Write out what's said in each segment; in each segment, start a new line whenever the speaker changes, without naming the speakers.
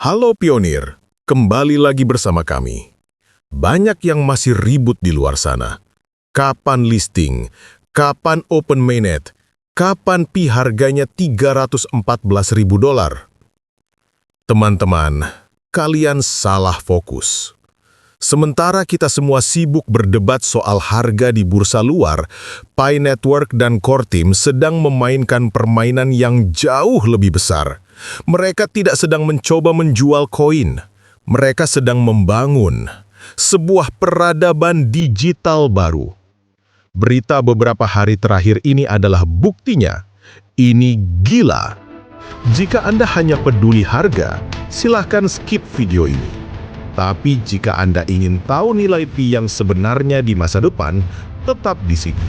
Halo pionir, kembali lagi bersama kami. Banyak yang masih ribut di luar sana. Kapan listing? Kapan open mainnet? Kapan pi harganya $314.000? Teman-teman, kalian salah fokus. Sementara kita semua sibuk berdebat soal harga di bursa luar, Pi Network dan Core Team sedang memainkan permainan yang jauh lebih besar. Mereka tidak sedang mencoba menjual koin. Mereka sedang membangun sebuah peradaban digital baru. Berita beberapa hari terakhir ini adalah buktinya. Ini gila. Jika Anda hanya peduli harga, silahkan skip video ini. Tapi jika Anda ingin tahu nilai pi yang sebenarnya di masa depan, tetap di sini.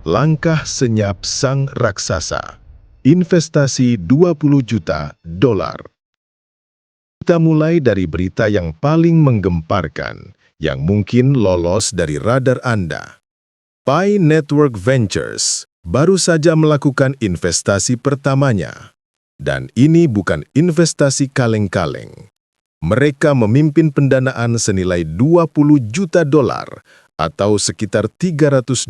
Langkah senyap sang raksasa. Investasi $20 juta. Kita mulai dari berita yang paling menggemparkan, yang mungkin lolos dari radar Anda. Pi Network Ventures baru saja melakukan investasi pertamanya. Dan ini bukan investasi kaleng-kaleng. Mereka memimpin pendanaan senilai $20 juta atau sekitar 320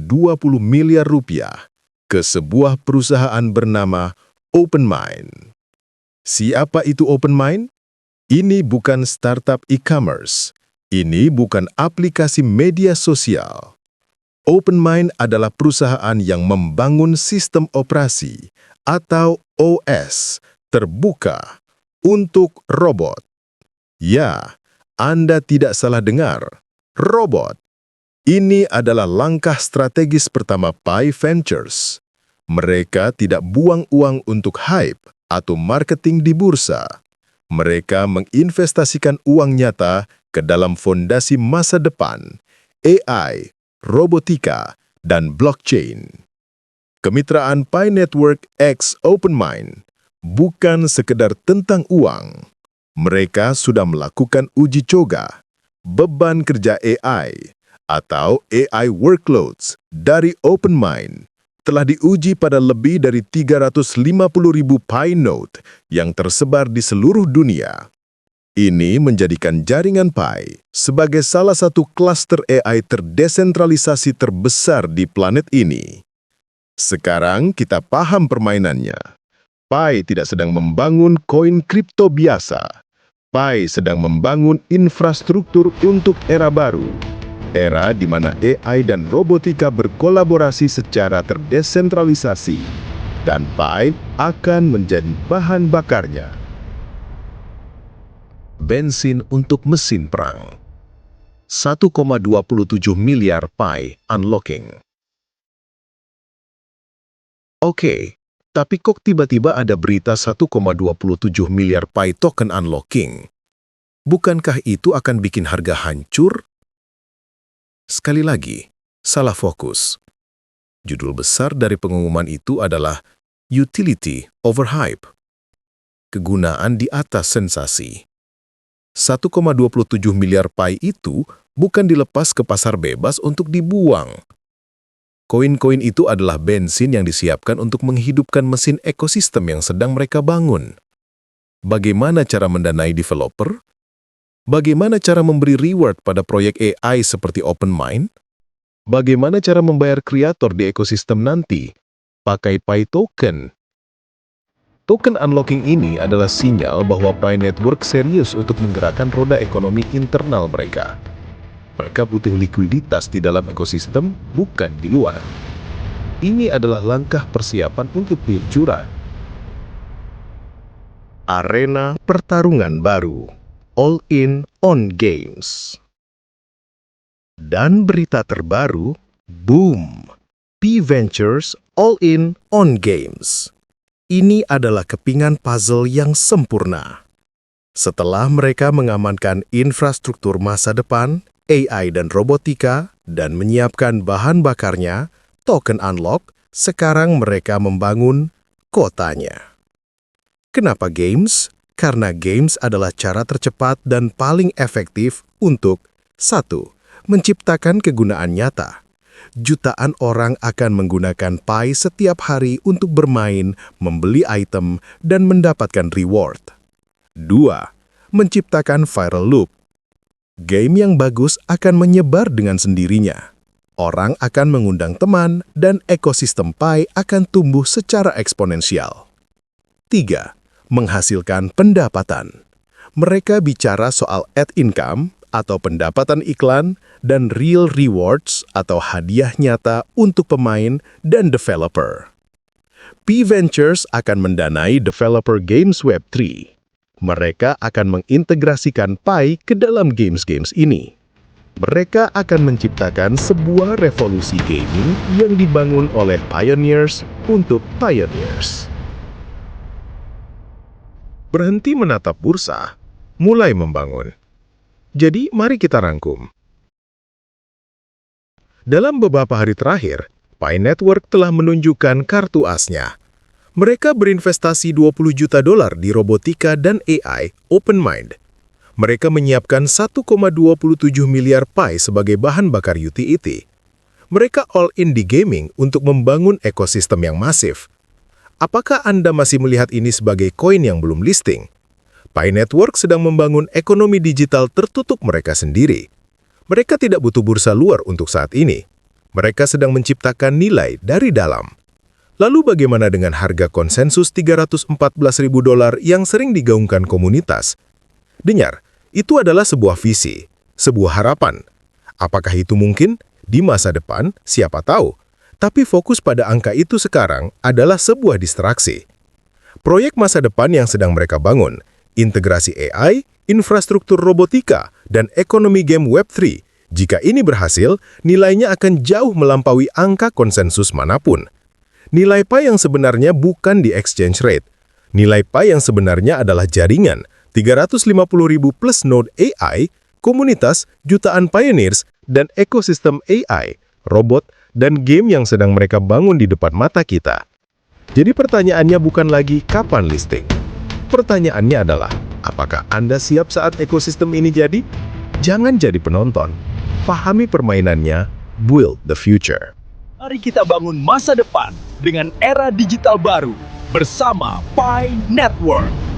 miliar rupiah ke sebuah perusahaan bernama OpenMind. Siapa itu OpenMind? Ini bukan startup e-commerce. Ini bukan aplikasi media sosial. OpenMind adalah perusahaan yang membangun sistem operasi atau OS terbuka untuk robot. Ya, Anda tidak salah dengar. Robot. Ini adalah langkah strategis pertama Pi Ventures. Mereka tidak buang uang untuk hype atau marketing di bursa. Mereka menginvestasikan uang nyata ke dalam fondasi masa depan, AI, robotika, dan blockchain. Kemitraan Pi Network x OpenMind bukan sekedar tentang uang. Mereka sudah melakukan uji coba beban kerja AI atau AI workloads dari OpenMind telah diuji pada lebih dari 350.000 Pi node yang tersebar di seluruh dunia. Ini menjadikan jaringan Pi sebagai salah satu klaster AI terdesentralisasi terbesar di planet ini. Sekarang kita paham permainannya. Pi tidak sedang membangun koin kripto biasa. Pi sedang membangun infrastruktur untuk era baru. Era di mana AI dan robotika berkolaborasi secara terdesentralisasi. Dan Pi akan menjadi bahan bakarnya. Bensin untuk mesin perang. 1,27 miliar Pi unlocking. Oke, tapi kok tiba-tiba ada berita 1,27 miliar Pi token unlocking? Bukankah itu akan bikin harga hancur? Sekali lagi, salah fokus. Judul besar dari pengumuman itu adalah Utility over Hype. Kegunaan di atas sensasi. 1,27 miliar Pi itu bukan dilepas ke pasar bebas untuk dibuang. Koin-koin itu adalah bensin yang disiapkan untuk menghidupkan mesin ekosistem yang sedang mereka bangun. Bagaimana cara mendanai developer? Bagaimana cara memberi reward pada proyek AI seperti OpenMind? Bagaimana cara membayar kreator di ekosistem nanti? Pakai Pi Token. Token unlocking ini adalah sinyal bahwa Pi Network serius untuk menggerakkan roda ekonomi internal mereka. Mereka butuh likuiditas di dalam ekosistem, bukan di luar. Ini adalah langkah persiapan untuk peluncuran. Arena pertarungan baru. All in on games. Dan berita terbaru, boom! Pi Ventures all in on games. Ini adalah kepingan puzzle yang sempurna. Setelah mereka mengamankan infrastruktur masa depan, AI dan robotika, dan menyiapkan bahan bakarnya, token unlock, sekarang mereka membangun kotanya. Kenapa games? Karena games adalah cara tercepat dan paling efektif untuk 1. Menciptakan kegunaan nyata. Jutaan orang akan menggunakan Pi setiap hari untuk bermain, membeli item, dan mendapatkan reward. 2. Menciptakan viral loop. Game yang bagus akan menyebar dengan sendirinya. Orang akan mengundang teman dan ekosistem Pi akan tumbuh secara eksponensial. 3. Menghasilkan pendapatan. Mereka bicara soal ad income atau pendapatan iklan dan real rewards atau hadiah nyata untuk pemain dan developer. Pi Ventures akan mendanai developer games Web3. Mereka akan mengintegrasikan Pi ke dalam games-games ini. Mereka akan menciptakan sebuah revolusi gaming yang dibangun oleh pioneers untuk pioneers. Berhenti menatap bursa, mulai membangun. Jadi, mari kita rangkum. Dalam beberapa hari terakhir, Pi Network telah menunjukkan kartu asnya. Mereka berinvestasi $20 juta di robotika dan AI OpenMind. Mereka menyiapkan 1,27 miliar Pi sebagai bahan bakar utility. Mereka all-in di gaming untuk membangun ekosistem yang masif. Apakah Anda masih melihat ini sebagai koin yang belum listing? Pi Network sedang membangun ekonomi digital tertutup mereka sendiri. Mereka tidak butuh bursa luar untuk saat ini. Mereka sedang menciptakan nilai dari dalam. Lalu bagaimana dengan harga konsensus $314.000 yang sering digaungkan komunitas? Dengar, itu adalah sebuah visi, sebuah harapan. Apakah itu mungkin? Di masa depan, siapa tahu. Tapi fokus pada angka itu sekarang adalah sebuah distraksi. Proyek masa depan yang sedang mereka bangun, integrasi AI, infrastruktur robotika, dan ekonomi game Web3. Jika ini berhasil, nilainya akan jauh melampaui angka konsensus manapun. Nilai Pi yang sebenarnya bukan di exchange rate. Nilai Pi yang sebenarnya adalah jaringan, 350.000 plus node AI, komunitas, jutaan pioneers, dan ekosistem AI, robot, dan game yang sedang mereka bangun di depan mata kita. Jadi pertanyaannya bukan lagi kapan listing. Pertanyaannya adalah, apakah Anda siap saat ekosistem ini jadi? Jangan jadi penonton. Pahami permainannya, build the future.
Mari kita bangun masa depan dengan era digital baru bersama Pi Network.